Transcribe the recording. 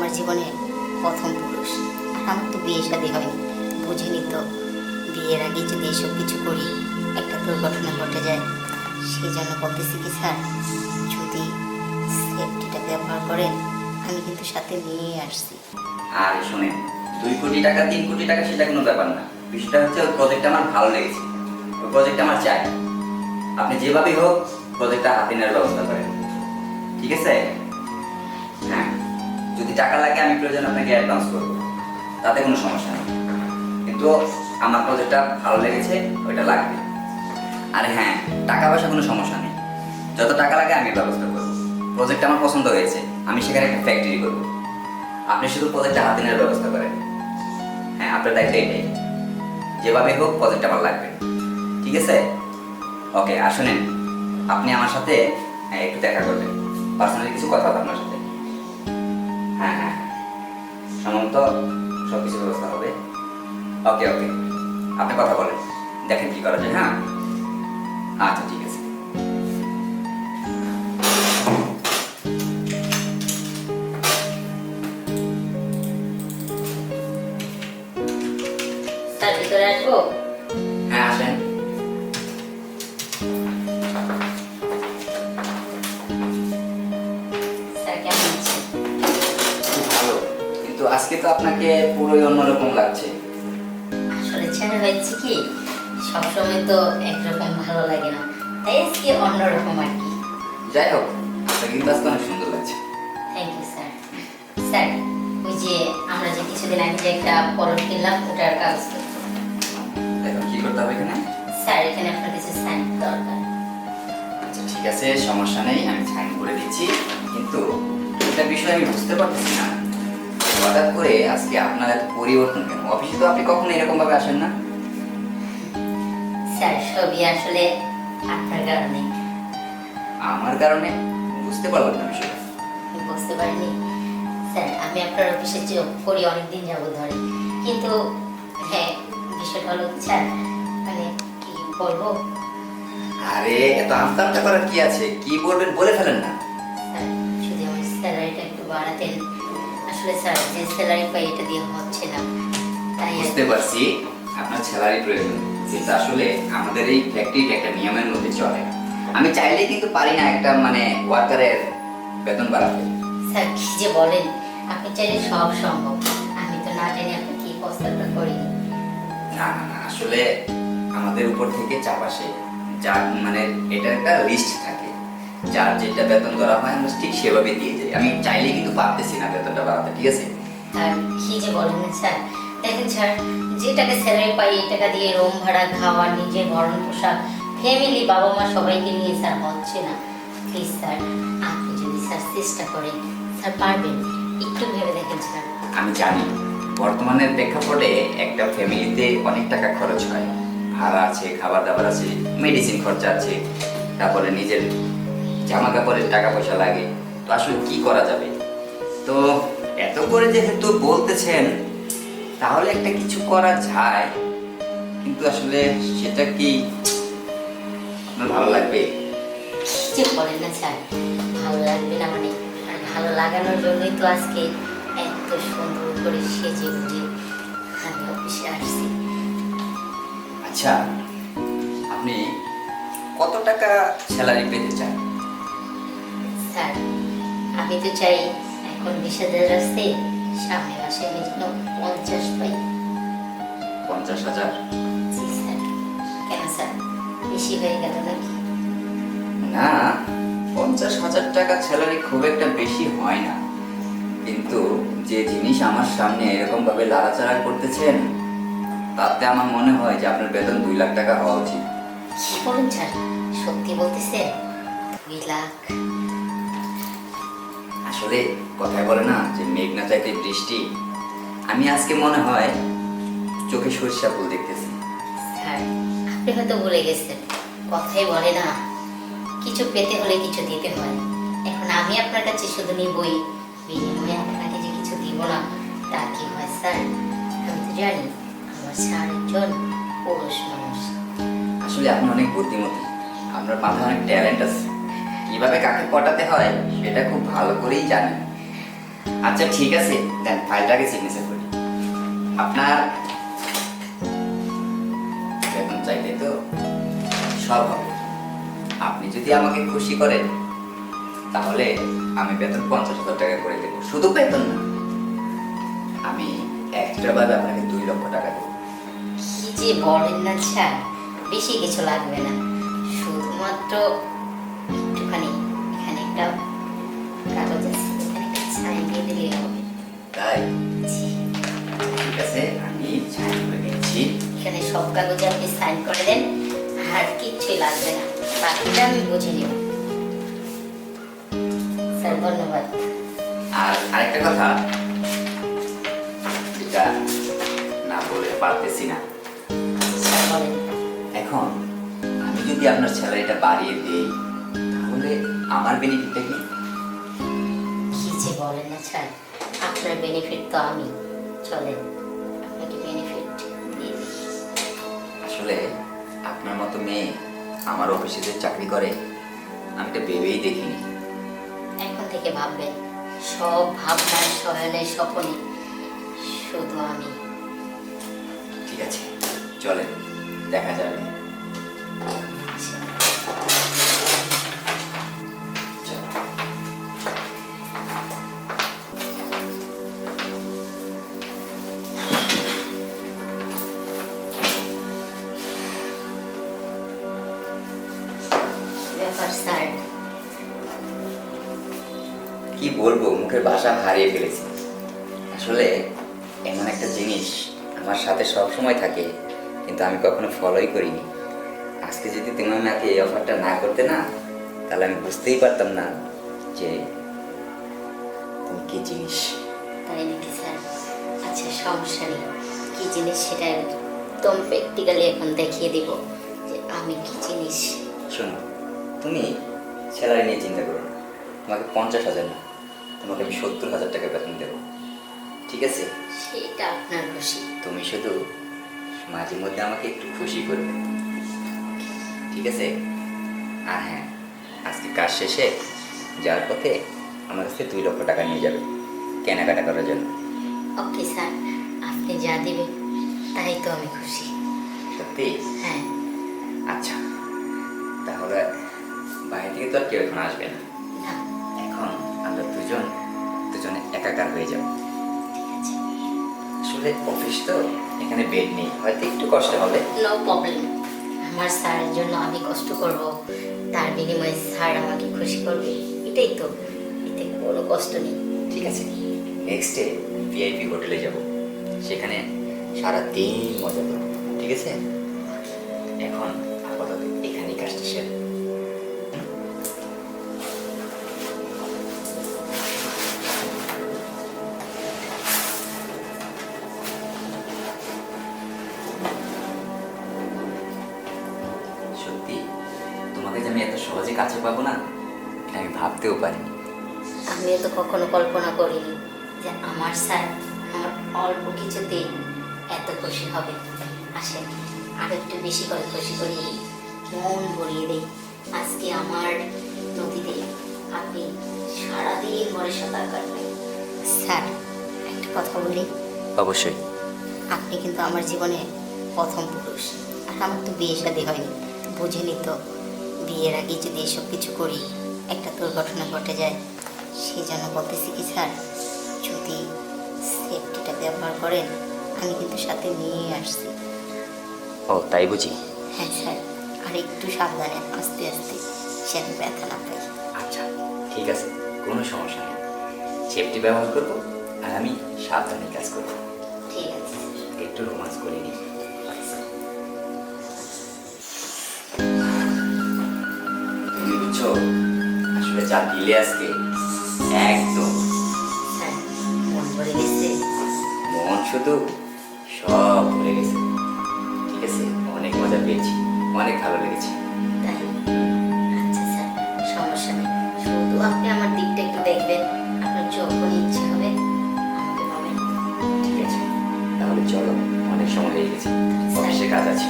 আমার জীবনে প্রথম পুরুষ। আর আমার তো বিয়ে শাদী হয়নি, বুঝিনি তো। বিয়ের আগে যদি এসব কিছু করি একটা দুর্ঘটনা ঘটে যায়, সেই জন্য বলতেছি কি স্যার, যদি সেফটিটা ব্যবহার করেন, আমি কিন্তু সাথে নিয়ে আসছি। আর শুনেন, 2 কোটি টাকা 3 কোটি টাকা সেটা কোনো ব্যাপার না। বিষয়টা হচ্ছে ওই প্রজেক্টটা আমার ভালো লেগেছে, ওই প্রজেক্টটা আমার চাই। আপনি যেভাবেই হোক প্রজেক্টটা হাতে নেওয়ার ব্যবস্থা করেন, ঠিক আছে? হ্যাঁ, যদি টাকা লাগে আমি প্রয়োজন আপনাকে অ্যাডভান্স করবো, তাতে কোনো সমস্যা নেই। কিন্তু আমার প্রজেক্টটা ভালো লেগেছে, ওইটা লাগবে। আর হ্যাঁ, টাকা পয়সা কোনো সমস্যা নেই, যত টাকা লাগে আমি ব্যবস্থা করবো। প্রজেক্টটা আমার পছন্দ হয়েছে, আমি সেখানে একটা ফ্যাক্টরি করবো। আপনি শুধু প্রজেক্টটা হাতে নেওয়ার ব্যবস্থা করেন। হ্যাঁ, আপনার দায়িত্ব এটাই, যেভাবে হোক প্রজেক্ট আমার লাগবে, ঠিক আছে? ওকে, আর শুনেন, আপনি আমার সাথে একটু দেখা করবেন, পার্সোনালি কিছু কথা হবে আপনার সাথে। হ্যাঁ হ্যাঁ, সম্ভবত সব কিছু ব্যবস্থা হবে। ওকে ওকে, আপনি কথা বলেন, দেখেন কি করা যায়। হ্যাঁ আচ্ছা, ঠিক আছে। স্যার, ভিতরে আসবো? হ্যাঁ, আসেন। স্যার, কেমন আছেন? খুব ভালো, কিন্তু আজকে তো আপনাকে পুরোই অন্যরকম লাগছে। আসলে ছেলে হয়েছে কি, সবসময় তো একরকম ভালো লাগে না, তাই আজকে অন্যরকম আর কি। যাই হোক, আপনাকে কিন্তু আজকে অনেক সুন্দর লাগছে। Thank you sir. স্যার, ওই যে আমরা যে কিছুদিন আগে যে একটা পলট কিনলাম, ওটার কাগজ করতে। এখন কি করতে হবে এখানে? স্যার, এখানে আপনার কিছু সাইন দরকার। আচ্ছা ঠিক আছে, সমস্যা নেই, আমি সাইন করে দিচ্ছি। কিন্তু একটা বিষয় আমি বুঝতে পারতেছি না, হঠাৎ করে আজকে আপনার এত পরিবর্তন কেন? অফিসে তো আপনি কখনো এরকম ভাবে আসেন না। স্যার, সবই আসলে আপনার কারণে। আমার কারণে? বুঝতে পারলাম না বিষয়টা। আমি বুঝতে পারিনি স্যার, আমি আপনার অফিসে জব করি অনেকদিন যাবত ধরে, কিন্তু হ্যাঁ, বিষয়টা হলো স্যার, মানে কি বলবো আরে এত আমতামতা করার কি আছে? কি বলবেন বলে ফেলেন না। স্যার, যদি আমার স্যালারিটা একটু বাড়াতেন। আসলে স্যার, যে স্যালারি পাই এটা দিয়ে হচ্ছে না, তাই আর বুঝতে পারছি আপনার স্যালারি প্রয়োজন, কিন্তু আসলে আমাদের এই ফ্যাক্টরির একটা নিয়মের মধ্যে চলে। আমি চাইলেই কিন্তু পারি না একটা মানে ওয়ার্কারের বেতন বাড়াতে। স্যার, কি যে বলেন, আপনি চাইলে সব সম্ভব। আমি তো না জানি আপনি কি প্রস্তাবটা করিনি। না না না, আসলে আমাদের উপর থেকে চাপ আসে, যার মানে এটার একটা লিস্ট থাকে, যার যেটা বেতন ধরা হয় আমরা ঠিক সেভাবে দিয়ে যাই। আমি চাইলেই কিন্তু পারতেছি না বেতনটা বাড়াতে, ঠিক আছে? আর কি যে বলেন না স্যার, দেখেন স্যার, যে টাকা স্যালারি পাই এই টাকা দিয়ে রুম ভাড়া, খাওয়া, নিজের ভরণ পোষাক, ফ্যামিলি, বাবা মা সবাইকে নিয়ে স্যার হচ্ছে না। প্লিজ স্যার, আপনি যদি স্যার চেষ্টা করেন, স্যার পারবেন, একটু ভেবে দেখেন স্যার। আমি জানি বর্তমানের প্রেক্ষাপটে একটা ফ্যামিলিতে অনেক টাকা খরচ হয়, ভাড়া আছে, খাবার দাবার আছে, মেডিসিন খরচা আছে, তারপরে নিজের জামা কাপড়ের টাকা পয়সা লাগে। তো আসলে কি করা যাবে? তো এত করে যেহেতু বলতেছেন, তাহলে একটা কিছু করা যায়, কিন্তু আসলে সেটা কি আপনার ভালো লাগবে? কি যে বলেন না স্যার, ভালো লাগবে না মানে? আর ভালো লাগানোর জন্যই তো আজকে এত সুন্দর করে সেজে গুজে আমি অফিসে আসছি। আচ্ছা, আপনি কত টাকা স্যালারি পেতে চান? স্যার, আমি তো চাই এখন 20,000 আসতে, সামনে মাসে আমি যেন 50 পাই। 50,000? জি স্যার। কেন স্যার, বেশি হয়ে গেল নাকি? না, 50,000 টাকা স্যালারি খুব একটা বেশি হয় না, কিন্তু যে জিনিস আমার সামনে এরকম ভাবে লাড়াচাড়া করতেছেন, তাতে আমার মনে হয় যে আপনার বেতন 2 লাখ টাকা হওয়া উচিত। কি বলুন স্যার, সত্যি বলতেছেন? 2 লাখ? আসলে কথায় বলে না যে মেঘ না চাইতে বৃষ্টি, আমি আজকে মনে হয় চোখে সরিষা ফুল দেখতেছি। স্যার, আপনি হয়তো ভুলে গেছেন, কথাই বলে না, কিছু পেতে হলে কিছু দিতে হয়। এখন আমি আপনার কাছে শুধু নিবই, বিনিময়ে আপনাকে যে কিছু দিব না, তা কি হয় স্যার? আমি তো জানি আমার স্যার একজন পুরুষ মানুষ। আসলে আপনি অনেক বুদ্ধিমতী, আপনার মাথায় অনেক ট্যালেন্ট আছে, কিভাবে কাকে পটাতে হয় সেটা খুব ভালো করেই জানেন। আচ্ছা ঠিক আছে, দেন ফাইলটাকে সিগনেচার করি। আপনার বেতন চাইলে তো সব হবে। আপনি যদি আমাকে খুশি করেন তাহলে আমি বেতন 50,000 টাকা করে দেবো। শুধু বেতন না, আমি এক্সট্রা ভাবে আপনাকে 2 লক্ষ টাকা দেবো। কি যে বলেন না স্যার, বেশি কিছু লাগবে না, শুধুমাত্র একটুখানি এখানে একটা কাগজ আছে, এখানে একটা সাইন দিয়ে দিলেই হবে। তাই জি, ঠিক আছে, আমি সাইন করে দিচ্ছি। এখানে সব কাগজে আপনি সাইন করে দেন, আর কিচ্ছুই লাগবে না, বাকিটা আমি বুঝে নেব। স্যার ধন্যবাদ। আর আরেকটা কথা, যেটা না বলে পারতেছি না, স্যার বলেন। এখন আমি যদি আপনার স্যালারিটা বাড়িয়ে দিই তাহলে আমার বেনিফিটটা কি? কি যে বলেন না স্যার, আপনার বেনিফিট তো আমি, চলেন আপনাকে বেনিফিট দিয়ে দিই। আসলে আপনার মতো মেয়ে আমার অফিসে যে চাকরি করে আমি তো ভেবেই দেখিনি। এখন থেকে ভাববেন, সব ভাবনার শয়নের স্বপনে শুধু আমি। ঠিক আছে, চলেন দেখা যাবে। চলো। ব্যাপার স্যার, কি বলবো, মুখের ভাষা হারিয়ে ফেলেছি। আসলে এমন একটা জিনিস আমার সাথে সব সময় থাকে, কিন্তু আমি কখনো ফলোই করিনি। আজকে যদি তুমি আমাকে এই অফারটা না করতে না, তাহলে আমি বুঝতেই পারতাম না যে তুমি কি জিনিস। তাই নাকি স্যার? আচ্ছা সমস্যা নেই, কি জিনিস সেটা একদম প্র্যাকটিক্যালি এখন দেখিয়ে দিব যে আমি কি জিনিস। শোনো, তুমি স্যালারি নিয়ে চিন্তা করো না। তোমাকে 50,000 না, তোমাকে আমি 70,000 টাকা বেতন দেবো। ঠিক আছে? সেটা আপনার খুশি। তুমি শুধু মাঝে মধ্যে আমাকে একটু খুশি করবে, ঠিক আছে? আর হ্যাঁ, আজকে কাজ শেষে যাওয়ার পথে আমার কাছে 2 লক্ষ টাকা নিয়ে যাবে কেনাকাটা করার জন্য। ওকে স্যার, আপনি যা দিবেন তাই তো আমি খুশি। সত্যি? হ্যাঁ। আচ্ছা, তাহলে বাইরে থেকে তো আর কেউ এখন আসবে না। না, এখন আমরা দুজনে একাকার হয়ে যাব। ঠিক আছে। আসলে অফিস তো, এখানে বেড নেই, হয়তো একটু কষ্ট হবে। নো প্রবলেম, আমার স্যারের জন্য আমি কষ্ট করব, তার বিনিময়ে স্যার আমাকে খুশি করবে, এটাই তো, এতে কোনো কষ্ট নেই। ঠিক আছে, নেক্সট ডে ভিআইপি হোটেলে যাব, সেখানে সারাদিন মজা করব। ঠিক আছে? এখন আপাতত এখানেই কাজটা শেষ। সত্যি তোমাকে যে আমি এত সহজে কাছে পাবো না, এটা আমি ভাবতেও পারিনি। আমিও তো কখনো কল্পনা করিনি যে আমার স্যার আমার অল্প কিছুতেই এত খুশি হবে। আসেন আরো একটু বেশি করে খুশি করিয়ে দিই, মন ভরিয়ে দিই। আজকে আমার নদীতে আপনি সারাদিন ভরে সাঁতার কাটবেন। স্যার একটা কথা বলি, অবশ্যই। আপনি কিন্তু আমার জীবনে প্রথম পুরুষ, আর আমার তো বিয়ে শাদী হয়নি, বুঝেনি তো, বিয়ের আগে যদি এসব কিছু করি একটা দুর্ঘটনা ঘটে যায়। সেই জন্য বলতেছি কি স্যার, যদি সেফটিটা ব্যবহার করেন, আমি কিন্তু সাথে নিয়ে আসছি। ও তাই বুঝি? হ্যাঁ স্যার, আর একটু সাবধানে আস্তে আস্তে, যেন ব্যথা না পাই। আচ্ছা ঠিক আছে, কোনো সমস্যা নেই। সেফটি ব্যবহার করবো আর আমি সাবধানে কাজ করবো। ঠিক আছে। একটু রোমান্স করে নিই। তুমি বুঝছো, আসলে যা দিলে আজকে একদম স্যার মন ভরে গেছে। মন শুধু সব ভরে গেছে। ঠিক আছে, অনেক মজা পেয়েছি, অনেক ভালো লেগেছে। তাই? আচ্ছা স্যার, সমস্যা নেই, শুধু আপনি আমার দিকটা একটু দেখবেন, আপনার যখন ইচ্ছে হবে আমাকে পাবেন। ঠিক আছে, তাহলে চলো, অনেক সময় হয়ে গেছে, অফিসে কাজ আছে।